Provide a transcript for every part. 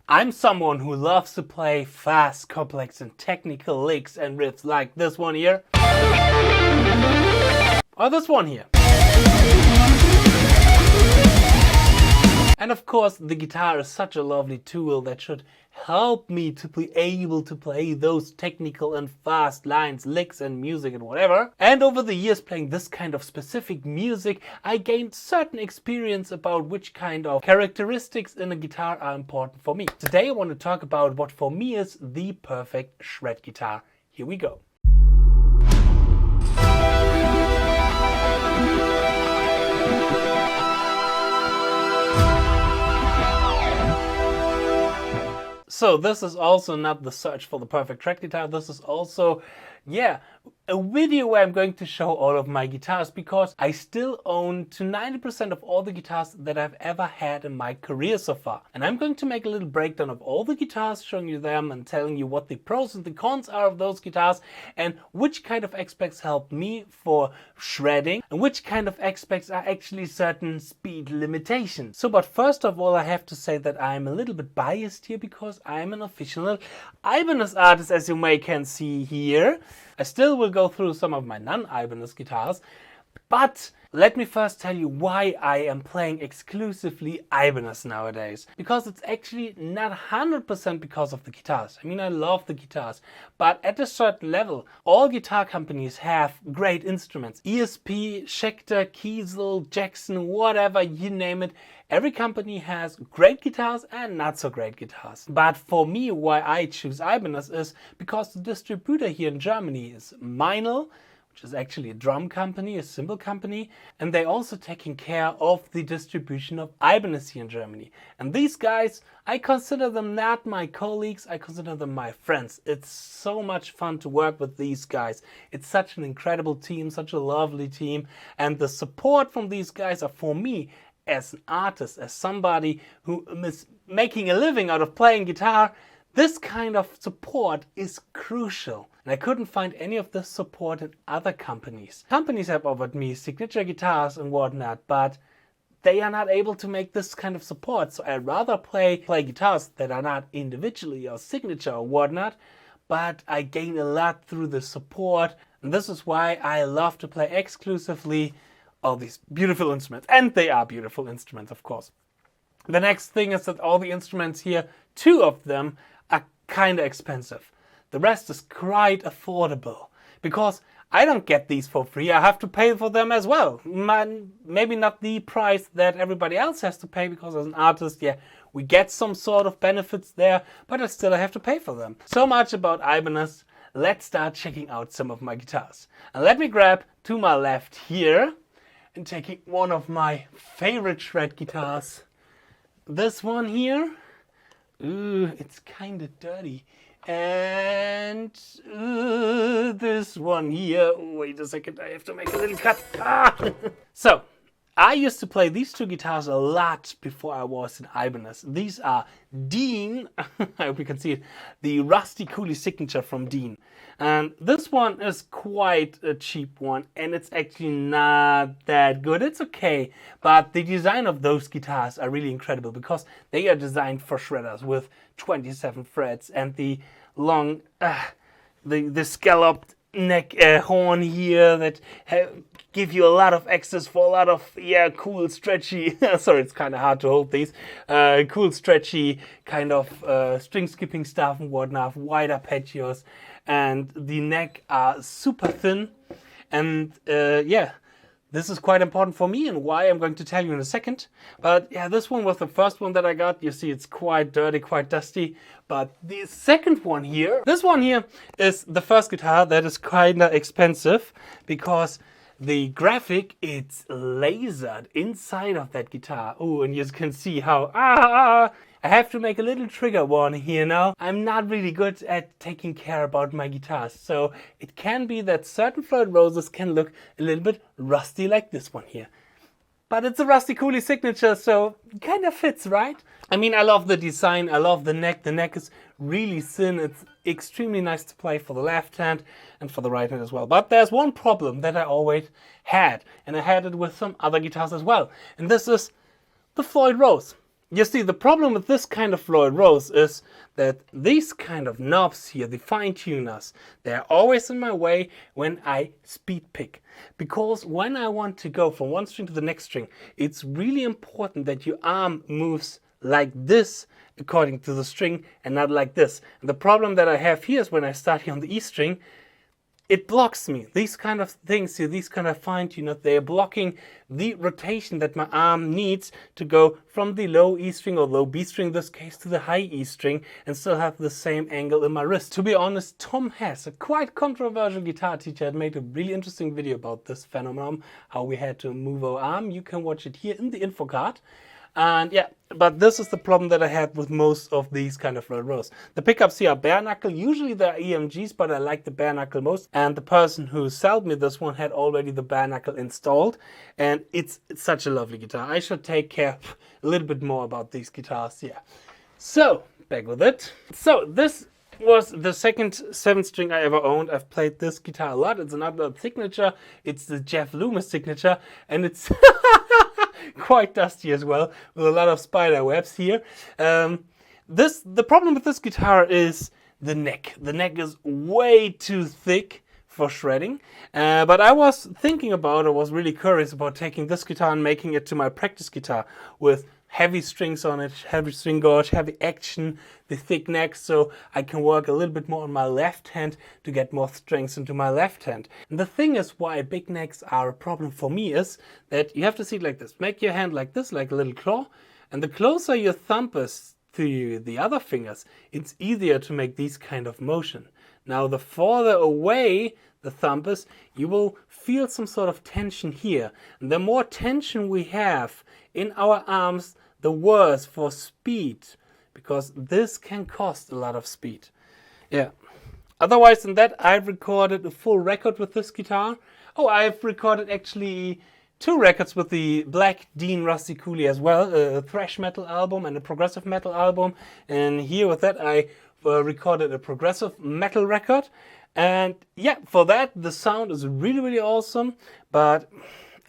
I'm someone who loves to play fast, complex and technical licks and riffs like this one here. Or this one here. And of course, the guitar is such a lovely tool that should help me to be able to play those technical and fast lines, licks and music and whatever. And over the years playing this kind of specific music, I gained certain experience about which kind of characteristics in a guitar are important for me. Today I want to talk about what for me is the perfect shred guitar. Here we go. So this is also not the search for the perfect shred guitar. This is also, a video where I'm going to show all of my guitars, because I still own to 90% of all the guitars that I've ever had in my career so far. And I'm going to make a little breakdown of all the guitars, showing you them and telling you what the pros and the cons are of those guitars and which kind of aspects help me for shredding and which kind of aspects are actually certain speed limitations. So, but first of all, I have to say that I'm a little bit biased here because I'm an official Ibanez artist, as you can see here. I still will go through some of my non-Ibanez guitars, but let me first tell you why I am playing exclusively Ibanez nowadays. Because it's actually not 100% because of the guitars. I mean, I love the guitars, but at a certain level, all guitar companies have great instruments. ESP, Schecter, Kiesel, Jackson, whatever, you name it. Every company has great guitars and not so great guitars. But for me, why I choose Ibanez is because the distributor here in Germany is Meinl, which is actually a drum company, a cymbal company, and they're also taking care of the distribution of Ibanez here in Germany. And these guys, I consider them not my colleagues, I consider them my friends. It's so much fun to work with these guys. It's such an incredible team, such a lovely team, and the support from these guys are, for me, as an artist, as somebody who is making a living out of playing guitar, this kind of support is crucial. And I couldn't find any of this support in other companies. Companies have offered me signature guitars and whatnot, but they are not able to make this kind of support. So I'd rather play guitars that are not individually or signature or whatnot, but I gain a lot through the support. And this is why I love to play exclusively all these beautiful instruments. And they are beautiful instruments, of course. The next thing is that all the instruments here, 2 of them, are kind of expensive. The rest is quite affordable, because I don't get these for free. I have to pay for them as well. Maybe not the price that everybody else has to pay, because as an artist, we get some sort of benefits there, but I still have to pay for them. So much about Ibanez. Let's start checking out some of my guitars. And let me grab to my left here and taking one of my favorite shred guitars. This one here. Ooh, it's kind of dirty. And this one here. Wait a second, I have to make a little cut. So, I used to play these 2 guitars a lot before I was in Ibanez. These are ZEN, I hope you can see it, the Rusty Coolie Signature from ZEN. And this one is quite a cheap one, and it's actually not that good. It's okay, but the design of those guitars are really incredible, because they are designed for shredders with 27 frets and the long, the scalloped neck horn here that give you a lot of access for a lot of cool stretchy sorry, it's kind of hard to hold these cool stretchy kind of string skipping stuff and whatnot, wide arpeggios, and the neck are super thin, and this is quite important for me, and why I'm going to tell you in a second. But this one was the first one that I got. You see, it's quite dirty, quite dusty. But the second one here, this one here is the first guitar that is kind of expensive, because the graphic, it's lasered inside of that guitar. Oh, and you can see how, I have to make a little trigger warning here now. I'm not really good at taking care about my guitars. So it can be that certain Floyd Roses can look a little bit rusty like this one here. But it's a Rusty Coolie signature, so it kind of fits, right? I mean, I love the design, I love the neck. The neck is really thin. It's extremely nice to play for the left hand and for the right hand as well. But there's one problem that I always had, and I had it with some other guitars as well. And this is the Floyd Rose. You see, the problem with this kind of Floyd Rose is that these kind of knobs here, the fine tuners, they're always in my way when I speed pick. Because when I want to go from one string to the next string, it's really important that your arm moves like this according to the string and not like this. And the problem that I have here is when I start here on the E string, it blocks me. These kind of things here, these kind of fine tuners, they are blocking the rotation that my arm needs to go from the low E string or low B string in this case to the high E string and still have the same angle in my wrist. To be honest, Tom Hess, a quite controversial guitar teacher, had made a really interesting video about this phenomenon, how we had to move our arm. You can watch it here in the info card. And yeah, but this is the problem that I had with most of these kind of Floyd Rose. The pickups here are bare knuckle. Usually they're EMGs, but I like the bare knuckle most. And the person who sold me this one had already the bare knuckle installed. And it's such a lovely guitar. I should take care a little bit more about these guitars. Yeah. So, back with it. So, this was the second 7th string I ever owned. I've played this guitar a lot. It's another signature. It's the Jeff Loomis signature. And it's quite dusty as well, with a lot of spider webs here. The problem with this guitar is the neck. The neck is way too thick for shredding. But I was thinking about, I was really curious about taking this guitar and making it to my practice guitar with heavy strings on it, heavy string gauge, heavy action, the thick neck, so I can work a little bit more on my left hand to get more strength into my left hand. And the thing is why big necks are a problem for me is that you have to see it like this. Make your hand like this, like a little claw, and the closer your thumb is to the other fingers, it's easier to make these kind of motion. Now the farther away the thumb is, you will feel some sort of tension here. And the more tension we have in our arms, the worse for speed, because this can cost a lot of speed. Yeah. Otherwise than that, I've recorded a full record with this guitar. Oh, I've recorded actually 2 records with the Black Dean Rusty Cooley as well, a thrash metal album and a progressive metal album. And here with that, I recorded a progressive metal record. And yeah, for that, the sound is really, really awesome. But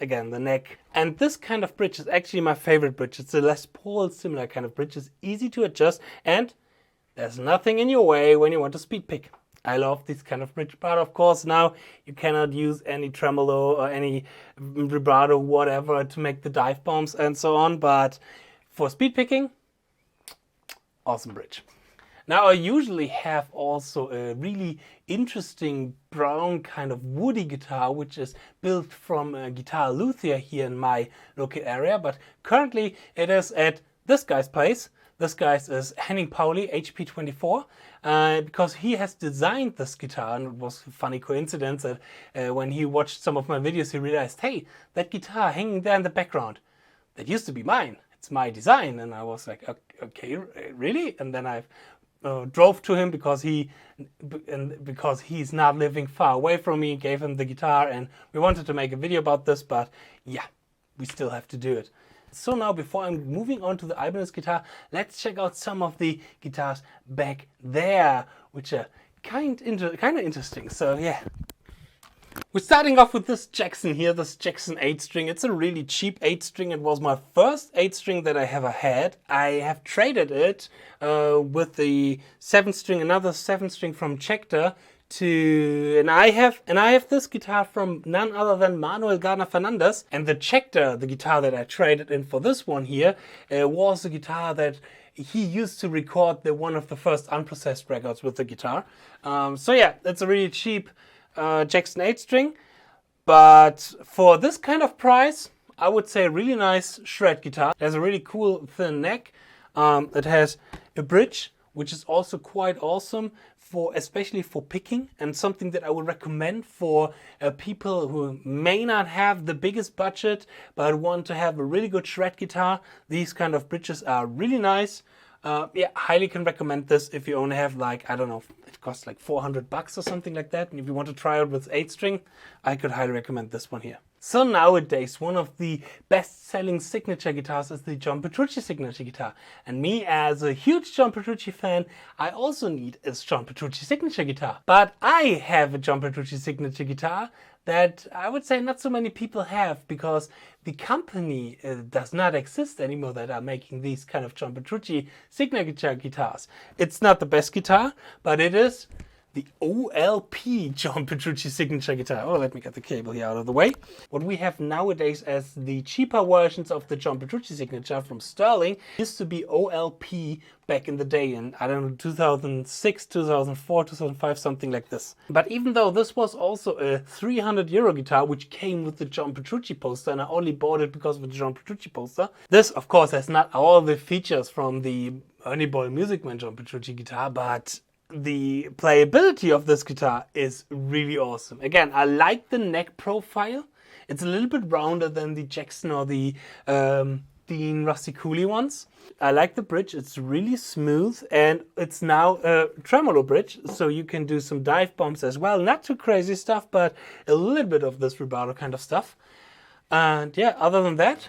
again, the neck. And this kind of bridge is actually my favorite bridge. It's a Les Paul similar kind of bridge. It's easy to adjust and there's nothing in your way when you want to speed pick. I love this kind of bridge, but of course now you cannot use any tremolo or any vibrato, whatever, to make the dive bombs and so on. But for speed picking, awesome bridge. Now I usually have also a really interesting brown kind of woody guitar, which is built from a guitar luthier here in my local area. But currently it is at this guy's place. This guy's is Henning Pauli, HP24, because he has designed this guitar, and it was a funny coincidence that when he watched some of my videos, he realized, hey, that guitar hanging there in the background, that used to be mine. It's my design. And I was like, okay, really? And then I drove to him because he's not living far away from me, gave him the guitar, and we wanted to make a video about this, but yeah, we still have to do it. So now, before I'm moving on to the Ibanez guitar, let's check out some of the guitars back there, which are kind of interesting. So yeah. We're starting off with this Jackson here, this Jackson 8-string. It's a really cheap 8-string. It was my first 8-string that I ever had. I have traded it with the 7-string, another 7-string from Schecter, and I have this guitar from none other than Manuel Gardner Fernandez. And the Schecter, the guitar that I traded in for this one here, was a guitar that he used to record one of the first unprocessed records with the guitar. So yeah, it's a really cheap Jackson 8-string, but for this kind of price, I would say really nice shred guitar. It has a really cool thin neck. It has a bridge, which is also quite awesome, especially for picking, and something that I would recommend for people who may not have the biggest budget but want to have a really good shred guitar. These kind of bridges are really nice. Yeah, highly can recommend this if you only have, like, I don't know, it costs like $400 or something like that, and if you want to try it with 8-string, I could highly recommend this one here. So nowadays, one of the best-selling signature guitars is the John Petrucci signature guitar. And me, as a huge John Petrucci fan, I also need a John Petrucci signature guitar. But I have a John Petrucci signature guitar that I would say not so many people have, because the company does not exist anymore that are making these kind of John Petrucci signature guitars. It's not the best guitar, but it is the OLP John Petrucci signature guitar. Oh, let me get the cable here out of the way. What we have nowadays as the cheaper versions of the John Petrucci signature from Sterling used to be OLP back in the day in, I don't know, 2006, 2004, 2005, something like this. But even though this was also a 300 euro guitar, which came with the John Petrucci poster, and I only bought it because of the John Petrucci poster, this, of course, has not all the features from the Ernie Ball Music Man John Petrucci guitar, but the playability of this guitar is really awesome. Again, I like the neck profile. It's a little bit rounder than the Jackson or the Dean Rusty Cooley ones. I like the bridge. It's really smooth, and it's now a tremolo bridge, so you can do some dive bombs as well. Not too crazy stuff, but a little bit of this vibrato kind of stuff. And yeah, other than that,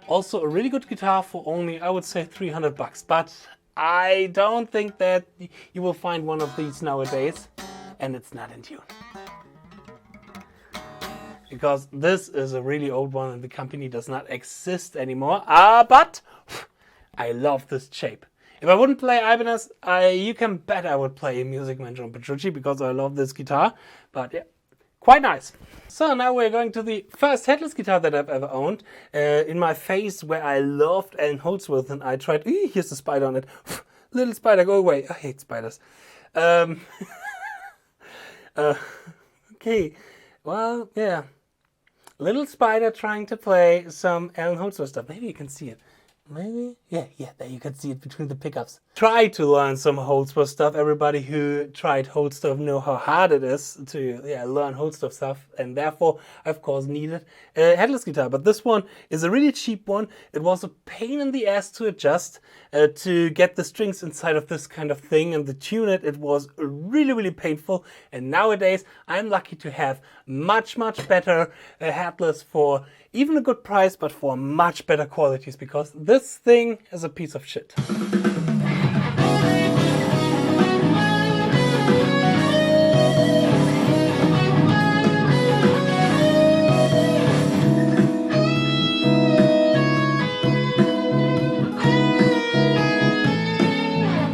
also a really good guitar for only, I would say, 300 bucks. But I don't think that you will find one of these nowadays, and it's not in tune. Because this is a really old one and the company does not exist anymore. But I love this shape. If I wouldn't play Ibanez, you can bet I would play Music Man John Petrucci, because I love this guitar. But yeah, quite nice. So now we're going to the first headless guitar that I've ever owned. In my phase where I loved Alan Holdsworth and I tried... here's a spider on it. Little spider, go away. I hate spiders. Okay, well, yeah. Little spider trying to play some Alan Holdsworth stuff. Maybe you can see it. Maybe? Yeah, there you can see it between the pickups. Try to learn some Holdsworth stuff. Everybody who tried Holdsworth know how hard it is to learn Holdsworth stuff, and therefore I of course needed a headless guitar. But this one is a really cheap one. It was a pain in the ass to adjust, to get the strings inside of this kind of thing and to tune it. It was really, really painful. And nowadays I'm lucky to have much better headless for even a good price, but for much better qualities, because this thing is a piece of shit.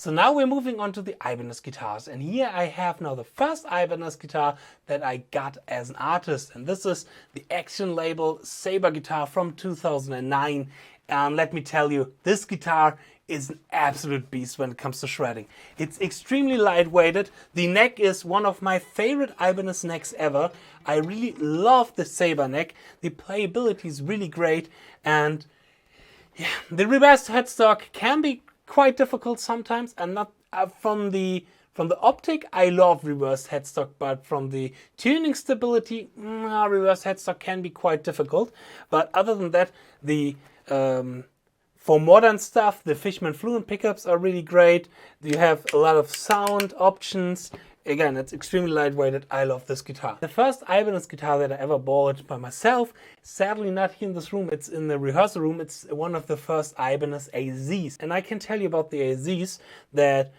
So now we're moving on to the Ibanez guitars, and here I have now the first Ibanez guitar that I got as an artist, and this is the Action label Saber guitar from 2009. And let me tell you, this guitar is an absolute beast when it comes to shredding. It's extremely lightweighted. The neck is one of my favorite Ibanez necks ever. I really love the Saber neck. The playability is really great, and yeah, the reversed headstock can be quite difficult sometimes, and not from the optic. I love reversed headstock, but from the tuning stability, reverse headstock can be quite difficult. But other than that, the for modern stuff, the Fishman Fluent pickups are really great. You have a lot of sound options. Again, it's extremely lightweighted. I love this guitar. The first Ibanez guitar that I ever bought by myself, sadly not here in this room, it's in the rehearsal room. It's one of the first Ibanez AZs. And I can tell you about the AZs that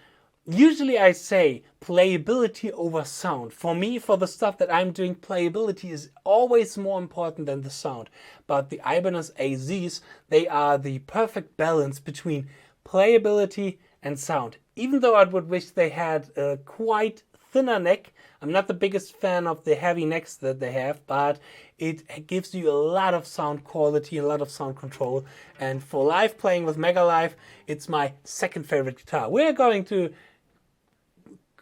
usually I say playability over sound. For me, for the stuff that I'm doing, playability is always more important than the sound. But the Ibanez AZs, they are the perfect balance between playability and sound. Even though I would wish they had a quite thinner neck. I'm not the biggest fan of the heavy necks that they have, but it gives you a lot of sound quality, a lot of sound control. And for live playing with Mega Live, it's my second favorite guitar. We're going to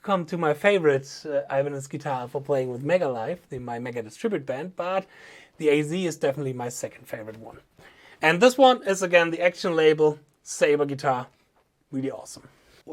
come to my favorite Ibanez guitar for playing with Mega Live, my Mega Distribute band, but the AZ is definitely my second favorite one. And this one is again the Action label Saber guitar. Really awesome.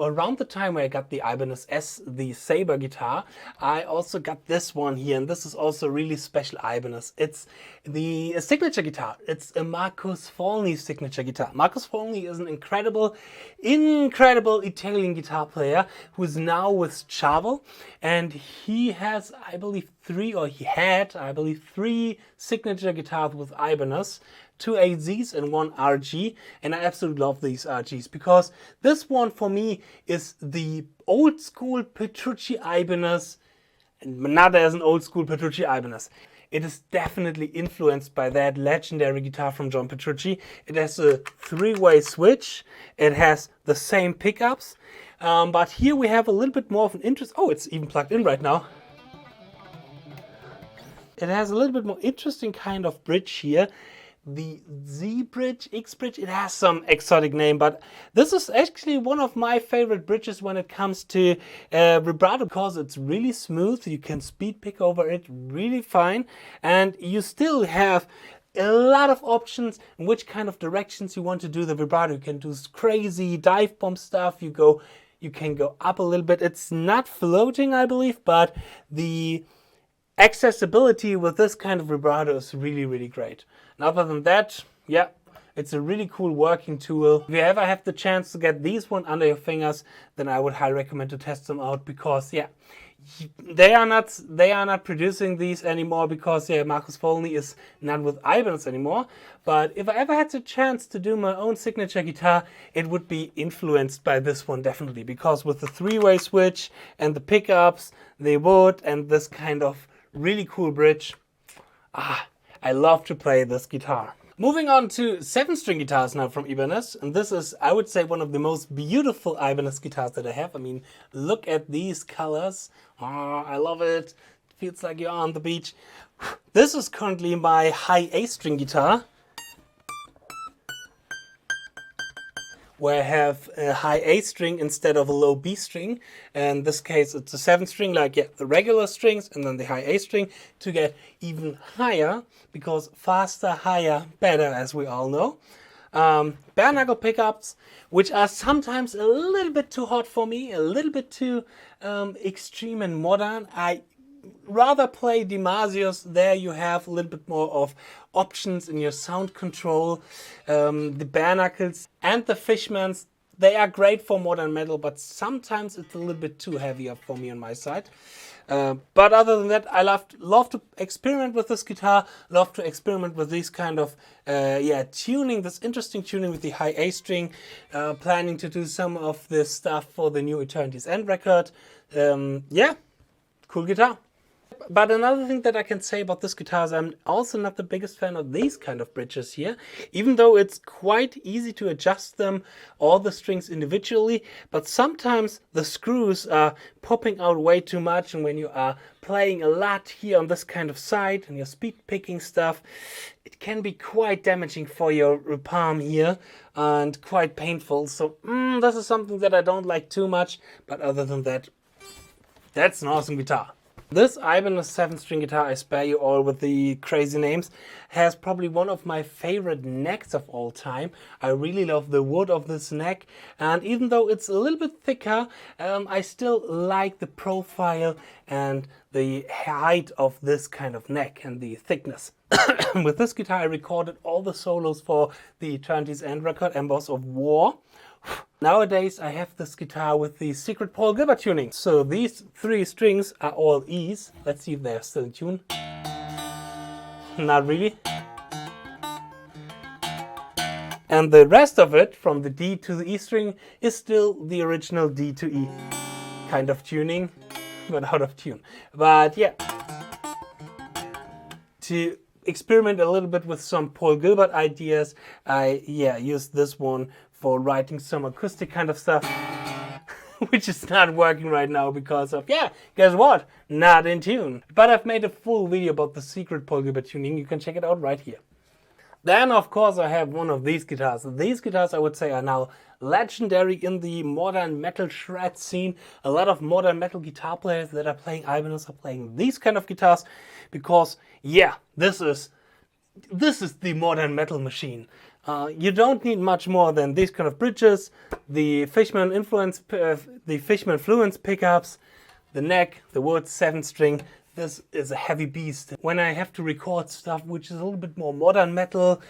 around the time where I got the Ibanez S, the Saber guitar, I also got this one here, and this is also really special Ibanez. It's the signature guitar. It's a Marcus Falny signature guitar. Marcus Falny is an incredible Italian guitar player who is now with Charvel, and he has, I believe, he had, I believe, three signature guitars with Ibanez. 2 AZs and 1 RG, and I absolutely love these RGs because this one for me is the old school Petrucci Ibanez, not as an old school Petrucci Ibanez. It is definitely influenced by that legendary guitar from John Petrucci. It has a 3-way switch, it has the same pickups, but here we have a little bit more of an interest. Oh, it's even plugged in right now. It has a little bit more interesting kind of bridge here. The Z bridge, X bridge, it has some exotic name, but this is actually one of my favorite bridges when it comes to vibrato, because it's really smooth. You can speed pick over it really fine, and you still have a lot of options in which kind of directions you want to do the vibrato. You can do crazy dive bomb stuff. You can go up a little bit. It's not floating, I believe, but the accessibility with this kind of vibrato is really great. And other than that, yeah, it's a really cool working tool. If you ever have the chance to get these one under your fingers, then I would highly recommend to test them out, because yeah, they are not producing these anymore, because yeah, Marcus Falny is not with Ibanez anymore. But if I ever had the chance to do my own signature guitar, it would be influenced by this one definitely, because with the 3-way switch and the pickups, the wood, and this kind of really cool bridge, I love to play this guitar. Moving on to 7-string guitars now from Ibanez, and this is, I would say, one of the most beautiful Ibanez guitars that I have. I mean, look at these colors. Oh, I love it. It feels like you're on the beach. This is currently my high A-string guitar, where I have a high A string instead of a low B string. And in this case, it's a 7-string, like the regular strings, and then the high A string to get even higher, because faster, higher, better, as we all know. Bare knuckle pickups, which are sometimes a little bit too hot for me, a little bit too extreme and modern. I rather play DiMarzio's. There you have a little bit more of options in your sound control. The bare knuckles and the Fishmans, they are great for modern metal, but sometimes it's a little bit too heavier for me on my side. But other than that, I love to experiment with this guitar, love to experiment with these kind of tuning, this interesting tuning with the high A string, planning to do some of this stuff for the new Eternity's End record. Cool guitar. But another thing that I can say about this guitar is I'm also not the biggest fan of these kind of bridges here, even though it's quite easy to adjust them, all the strings individually, but sometimes the screws are popping out way too much, and when you are playing a lot here on this kind of side and you're speed picking stuff, it can be quite damaging for your palm here and quite painful. So this is something that I don't like too much, but other than that, that's an awesome guitar. This Ibanez 7-string guitar, I spare you all with the crazy names, has probably one of my favorite necks of all time. I really love the wood of this neck, and even though it's a little bit thicker, I still like the profile and the height of this kind of neck and the thickness. With this guitar I recorded all the solos for the Eternity's End record, Embers of War. Nowadays I have this guitar with the secret Paul Gilbert tuning. So these 3 strings are all E's. Let's see if they're still in tune. Not really. And the rest of it, from the D to the E string, is still the original D to E kind of tuning, but out of tune. But yeah, to experiment a little bit with some Paul Gilbert ideas, I used this one for writing some acoustic kind of stuff, which is not working right now because of, guess what? Not in tune. But I've made a full video about the secret Paul Gilbert tuning. You can check it out right here. Then, of course, I have one of these guitars. These guitars, I would say, are now legendary in the modern metal shred scene. A lot of modern metal guitar players that are playing Ibanez are playing these kind of guitars because, this is the modern metal machine. You don't need much more than these kind of bridges, the Fishman Fluence pickups, the neck, the wood 7-string. This is a heavy beast. When I have to record stuff which is a little bit more modern metal,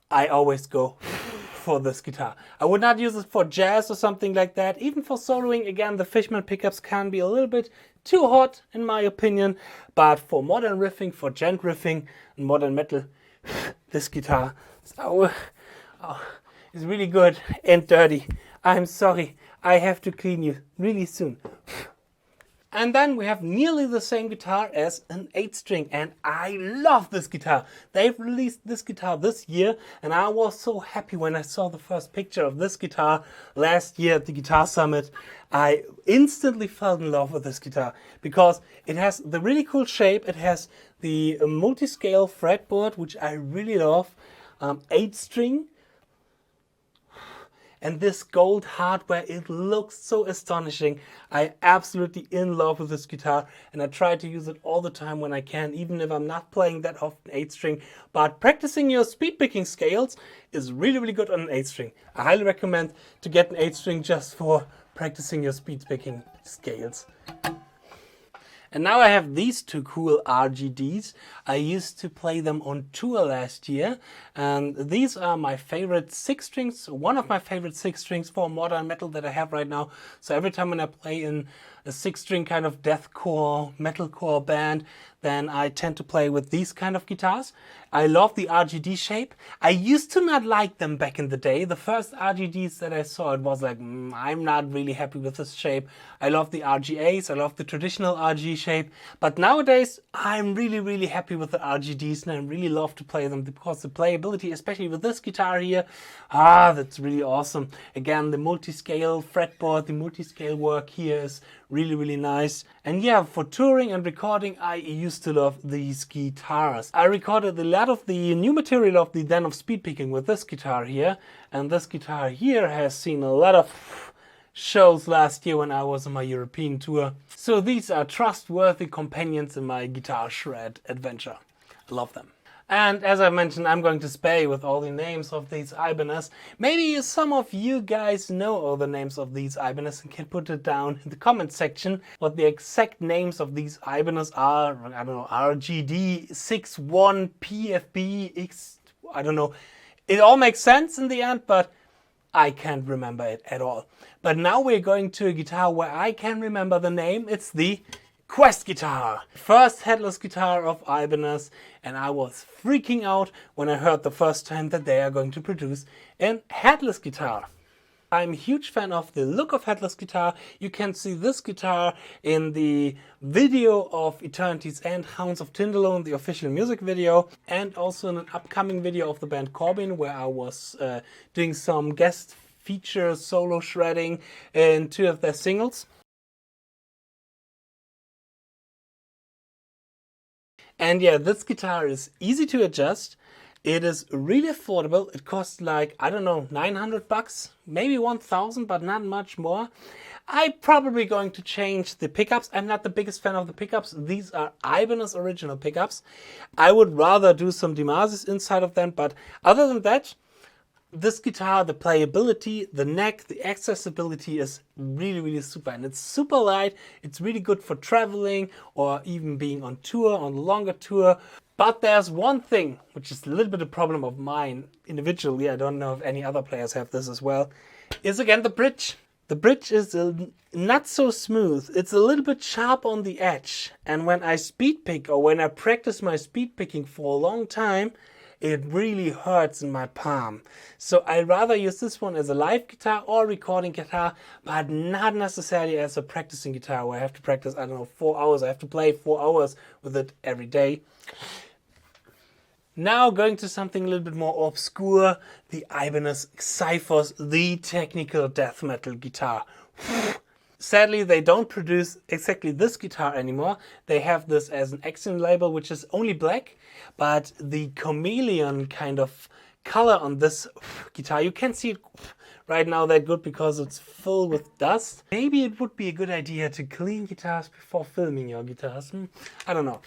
I always go for this guitar. I would not use it for jazz or something like that. Even for soloing, again, the Fishman pickups can be a little bit too hot in my opinion. But for modern riffing, for gent riffing and modern metal, this guitar is really good and dirty. I'm sorry, I have to clean you really soon. And then we have nearly the same guitar as an 8-string, and I love this guitar. They've released this guitar this year, and I was so happy when I saw the first picture of this guitar last year at the Guitar Summit. I instantly fell in love with this guitar because it has the really cool shape. It has the multi-scale fretboard, which I really love, 8-string. And this gold hardware, it looks so astonishing. I'm absolutely in love with this guitar, and I try to use it all the time when I can, even if I'm not playing that often 8-string. But practicing your speed picking scales is really, really good on an 8-string. I highly recommend to get an 8-string just for practicing your speed picking scales. And now I have these two cool RGDs. I used to play them on tour last year. And these are my favorite 6-strings, one of my favorite 6-strings for modern metal that I have right now. So every time when I play in a 6-string kind of deathcore, metalcore band, then I tend to play with these kind of guitars. I love the RGD shape. I used to not like them back in the day. The first RGDs that I saw, it was like, I'm not really happy with this shape. I love the RGAs, I love the traditional RG shape. But nowadays, I'm really, really happy with the RGDs, and I really love to play them because the playability, especially with this guitar here, that's really awesome. Again, the multi-scale fretboard, the multi-scale work here is really, really nice. And yeah, for touring and recording, I used to love these guitars. I recorded a lot of the new material of the ZEN of Speedpicking with this guitar here. And this guitar here has seen a lot of shows last year when I was on my European tour. So these are trustworthy companions in my guitar shred adventure. I love them. And as I mentioned, I'm going to spay with all the names of these Ibanez. Maybe some of you guys know all the names of these Ibanez and can put it down in the comment section what the exact names of these Ibanez are. I don't know, RGD, 61, PFB, X, I don't know. It all makes sense in the end, but I can't remember it at all. But now we're going to a guitar where I can remember the name. It's the Quest guitar. First headless guitar of Ibanez, and I was freaking out when I heard the first time that they are going to produce a headless guitar. I'm a huge fan of the look of headless guitar. You can see this guitar in the video of Eternity's End, Hounds of Tinderlone, the official music video, and also in an upcoming video of the band Corbin, where I was doing some guest feature solo shredding in 2 of their singles. And yeah, this guitar is easy to adjust. It is really affordable. It costs like, I don't know, 900 bucks, maybe 1,000, but not much more. I'm probably going to change the pickups. I'm not the biggest fan of the pickups. These are Ibanez original pickups. I would rather do some Demasis inside of them, but other than that, this guitar, the playability, the neck, the accessibility is really, really super. And it's super light. It's really good for traveling or even being on tour, on a longer tour. But there's one thing, which is a little bit a problem of mine individually. I don't know if any other players have this as well, is again the bridge. The bridge is not so smooth. It's a little bit sharp on the edge. And when I speed pick or when I practice my speed picking for a long time, it really hurts in my palm. So I'd rather use this one as a live guitar or recording guitar, but not necessarily as a practicing guitar where I have to practice, I don't know, 4 hours. I have to play 4 hours with it every day. Now going to something a little bit more obscure, the Ibanez Xyphos, the technical death metal guitar. Sadly, they don't produce exactly this guitar anymore. They have this as an Axiom label, which is only black, but the chameleon kind of color on this guitar, you can't see it right now that good because it's full with dust. Maybe it would be a good idea to clean guitars before filming your guitars. I don't know.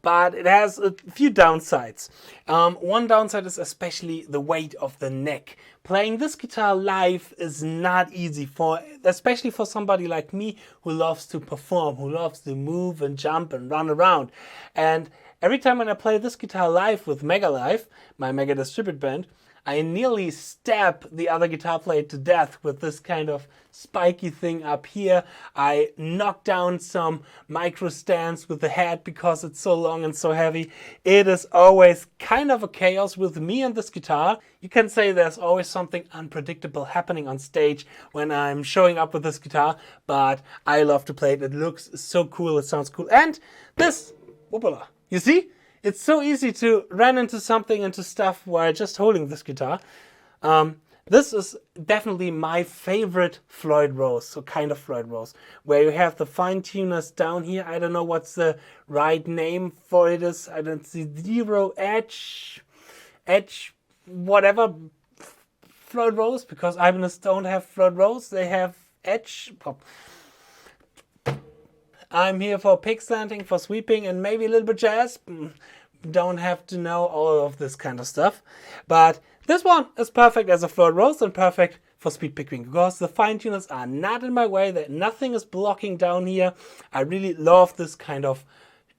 but it has a few downsides. One downside is especially the weight of the neck. Playing this guitar live is not easy, especially for somebody like me who loves to perform, who loves to move and jump and run around. And every time when I play this guitar live with Mega Live, my Mega Distribute band, I nearly stab the other guitar player to death with this kind of spiky thing up here. I knock down some micro stands with the head because it's so long and so heavy. It is always kind of a chaos with me and this guitar. You can say there's always something unpredictable happening on stage when I'm showing up with this guitar, but I love to play it. It looks so cool, it sounds cool. And this, whoopala, you see? It's so easy to run into stuff while just holding this guitar. This is definitely my favorite Floyd Rose, so kind of Floyd Rose, where you have the fine tuners down here. I don't know what's the right name for it is. I don't see zero edge, whatever Floyd Rose, because Ibanez don't have Floyd Rose, they have edge. I'm here for pick slanting, for sweeping, and maybe a little bit jazz. Don't have to know all of this kind of stuff. But this one is perfect as a Floyd Rose and perfect for speed picking because the fine tuners are not in my way. That nothing is blocking down here. I really love this kind of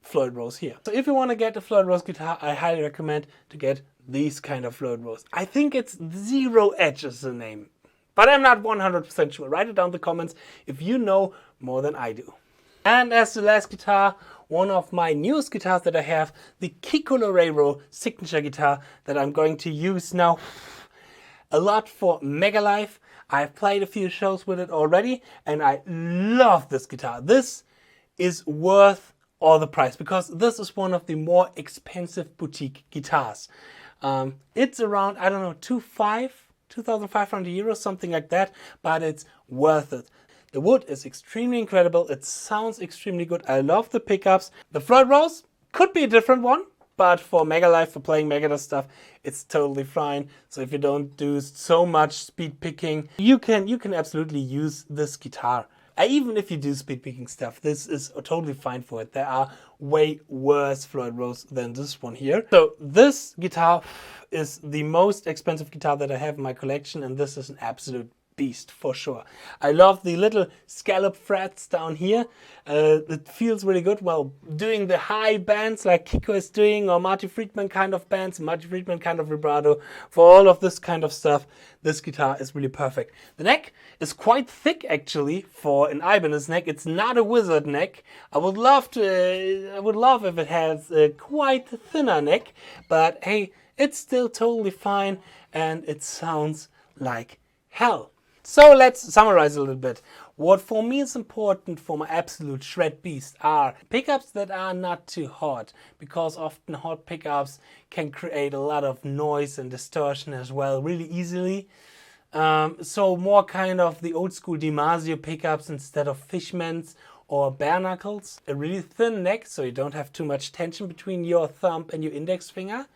Floyd Rose here. So if you want to get a Floyd Rose guitar, I highly recommend to get these kind of Floyd Rose. I think it's Zero Edge is the name, but I'm not 100% sure. Write it down in the comments if you know more than I do. And as the last guitar, one of my newest guitars that I have, the Kiko Loureiro signature guitar that I'm going to use now a lot for Mega Live. I've played a few shows with it already and I love this guitar. This is worth all the price because this is one of the more expensive boutique guitars. It's around, I don't know, 2,500 euros, something like that, but it's worth it. The wood is extremely incredible. It sounds extremely good. I love the pickups. The Floyd Rose could be a different one, but for Mega Live, for playing Mega stuff, it's totally fine. So if you don't do so much speed picking, you can absolutely use this guitar. Even if you do speed picking stuff, this is totally fine for it. There are way worse Floyd Rose than this one here. So this guitar is the most expensive guitar that I have in my collection, and this is an absolute beast for sure. I love the little scallop frets down here. It feels really good while doing the high bands like Kiko is doing, or Marty Friedman kind of bands, Marty Friedman kind of vibrato. For all of this kind of stuff, this guitar is really perfect. The neck is quite thick actually for an Ibanez neck. It's not a wizard neck. I would love if it has a quite thinner neck, but hey, it's still totally fine and it sounds like hell. So let's summarize a little bit. What for me is important for my absolute shred beast are pickups that are not too hot, because often hot pickups can create a lot of noise and distortion as well really easily. So more kind of the old school DiMarzio pickups instead of Fishmans or bare knuckles. A really thin neck so you don't have too much tension between your thumb and your index finger.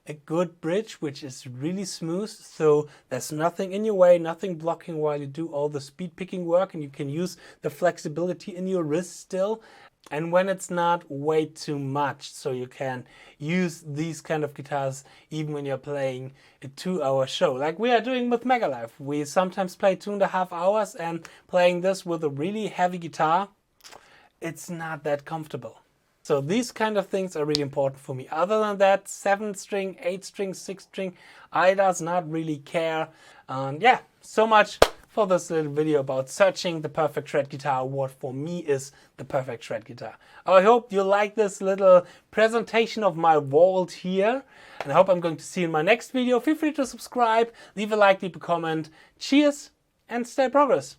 A good bridge which is really smooth, so there's nothing in your way, nothing blocking while you do all the speed picking work, and you can use the flexibility in your wrist still. And when it's not way too much, so you can use these kind of guitars even when you're playing a 2-hour show like we are doing with Mega Live. We sometimes play 2.5 hours, and playing this with a really heavy guitar, it's not that comfortable. So these kind of things are really important for me. Other than that, 7-string, 8-string, 6-string, I does not really care. Yeah, so much for this little video about searching the perfect shred guitar. What for me is the perfect shred guitar. I hope you like this little presentation of my vault here. And I hope I'm going to see you in my next video. Feel free to subscribe, leave a like, leave a comment. Cheers and stay progress.